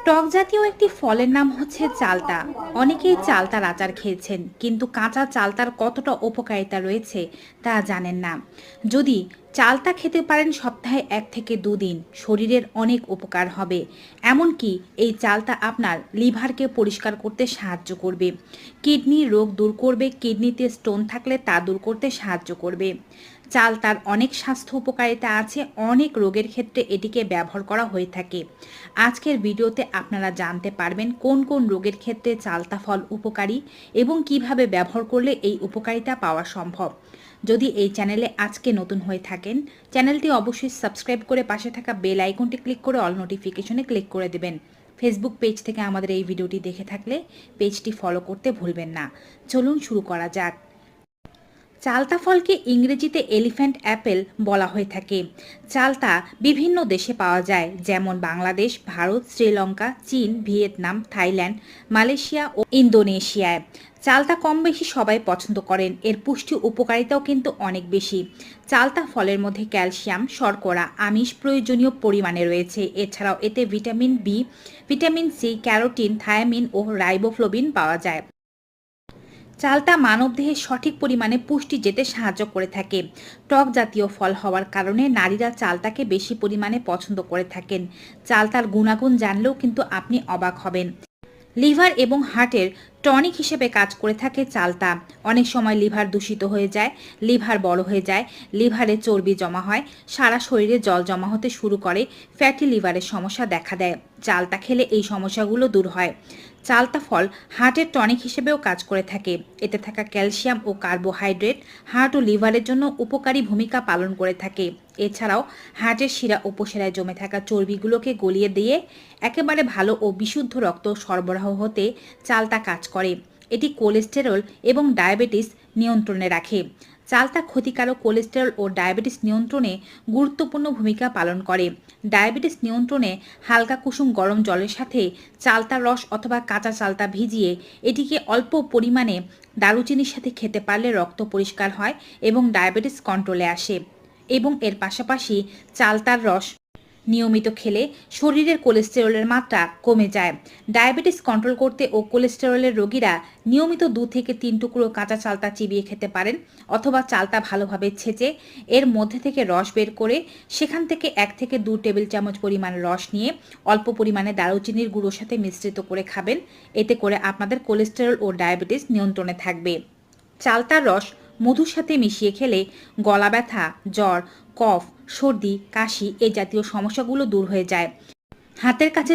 টক জাতীয় একটি ফলের নাম হচ্ছে চালতা। অনেকেই চালতার আচার খেয়েছেন, কিন্তু কাঁচা চালতার কতটা উপকারিতা রয়েছে তা জানেন না। যদি চালতা খেতে পারেন সপ্তাহে 1 থেকে 2 দিন, শরীরের অনেক উপকার হবে। এমনকি এই চালতা আপনার লিভারকে পরিষ্কার করতে সাহায্য করবে, কিডনির রোগ দূর করবে, কিডনিতে স্টোন থাকলে তা দূর করতে সাহায্য করবে। চালতার অনেক স্বাস্থ্য উপকারিতা আছে, অনেক রোগের ক্ষেত্রে এটিকে ব্যবহার করা হয়ে থাকে। আজকের ভিডিওতে আপনারা জানতে পারবেন কোন কোন রোগের ক্ষেত্রে চালতা ফল উপকারী এবং কিভাবে ব্যবহার করলে এই উপকারিতা পাওয়া সম্ভব। যদি এই চ্যানেলে আজকে নতুন হয়ে থাকেন, চ্যানেলটি অবশ্যই সাবস্ক্রাইব করে পাশে থাকা বেল আইকনটি ক্লিক করে অল নোটিফিকেশনে ক্লিক করে দেবেন। ফেসবুক পেজ থেকে আমাদের এই ভিডিওটি দেখে থাকলে পেজটি ফলো করতে ভুলবেন না। চলুন শুরু করা যাক। চালতা ফলকে ইংরেজিতে এলিফ্যান্ট অ্যাপেল বলা হয়ে থাকে। চালতা বিভিন্ন দেশে পাওয়া যায়, যেমন বাংলাদেশ, ভারত, শ্রীলঙ্কা, চীন, ভিয়েতনাম, থাইল্যান্ড, মালয়েশিয়া ও ইন্দোনেশিয়ায়। চালতা কম বেশি সবাই পছন্দ করেন। এর পুষ্টি উপকারিতাও কিন্তু অনেক বেশি। চালতা ফলের মধ্যে ক্যালসিয়াম, শর্করা, আমিষ প্রয়োজনীয় পরিমাণে রয়েছে। এছাড়াও এতে vitamin B, vitamin C, carotene, thiamine ও রাইবোফ্লোবিন পাওয়া যায়। চালতা মানবদেহে সঠিক পরিমাণে পুষ্টি যেতে সাহায্য করে থাকে। টক জাতীয় ফল হওয়ার কারণে নারীরা চালতাকে বেশি পরিমাণে পছন্দ করে থাকেন। চালতার গুণাগুণ জানলেও কিন্তু আপনি অবাক হবেন। লিভার এবং হার্টের টনিক হিসেবে কাজ করে থাকে চালতা। অনেক সময় লিভার দূষিত হয়ে যায়, লিভার বড় হয়ে যায়, লিভারে চর্বি জমা হয়, সারা শরীরে জল জমা হতে শুরু করে, ফ্যাটি লিভারের সমস্যা দেখা দেয়। চালতা খেলে এই সমস্যাগুলো দূর হয়। চালতা ফল হার্টের টনিক হিসেবেও কাজ করে থাকে। এতে থাকা ক্যালসিয়াম ও কার্বোহাইড্রেট হার্ট ও লিভারের জন্য উপকারী ভূমিকা পালন করে থাকে। এছাড়াও হার্টের শিরা উপশিরায় জমে থাকা চর্বিগুলোকে গলিয়ে দিয়ে একেবারে ভালো ও বিশুদ্ধ রক্ত সরবরাহ হতে চালতা কাজ করে। এটি কোলেস্টেরল এবং ডায়াবেটিস নিয়ন্ত্রণে রাখে। চালতা ক্ষতিকারক কোলেস্টেরল ও ডায়াবেটিস নিয়ন্ত্রণে গুরুত্বপূর্ণ ভূমিকা পালন করে। ডায়াবেটিস নিয়ন্ত্রণে হালকা কুসুম গরম জলের সাথে চালতার রস অথবা কাঁচা চালতা ভিজিয়ে এটিকে অল্প পরিমাণে দারুচিনির সাথে খেতে পারলে রক্ত পরিষ্কার হয় এবং ডায়াবেটিস কন্ট্রোলে আসে। এবং এর পাশাপাশি চালতার রস নিয়মিত খেলে শরীরের কোলেস্টেরলের মাত্রা কমে যায়। ডায়াবেটিস কন্ট্রোল করতে ও কোলেস্টেরলের রোগীরা নিয়মিত 2 থেকে 3 টুকরো কাঁচা চালতা চিবিয়ে খেতে পারেন, অথবা চালতা ভালোভাবে ছেঁচে এর মধ্যে থেকে রস বের করে সেখান থেকে 1 থেকে 2 টেবিল চামচ পরিমাণ রস নিয়ে অল্প পরিমাণে দারুচিনির গুঁড়োর সাথে মিশ্রিত করে খাবেন। এতে করে আপনাদের কোলেস্টেরল ও ডায়াবেটিস নিয়ন্ত্রণে থাকবে। চালতার রস মধুর সাথে মিশিয়ে খেলে গলা ব্যথা, জ্বর, কফ, সর্দি, কাশি এ জাতীয় সমস্যাগুলো দূর হয়ে যায়। হাতের কাছে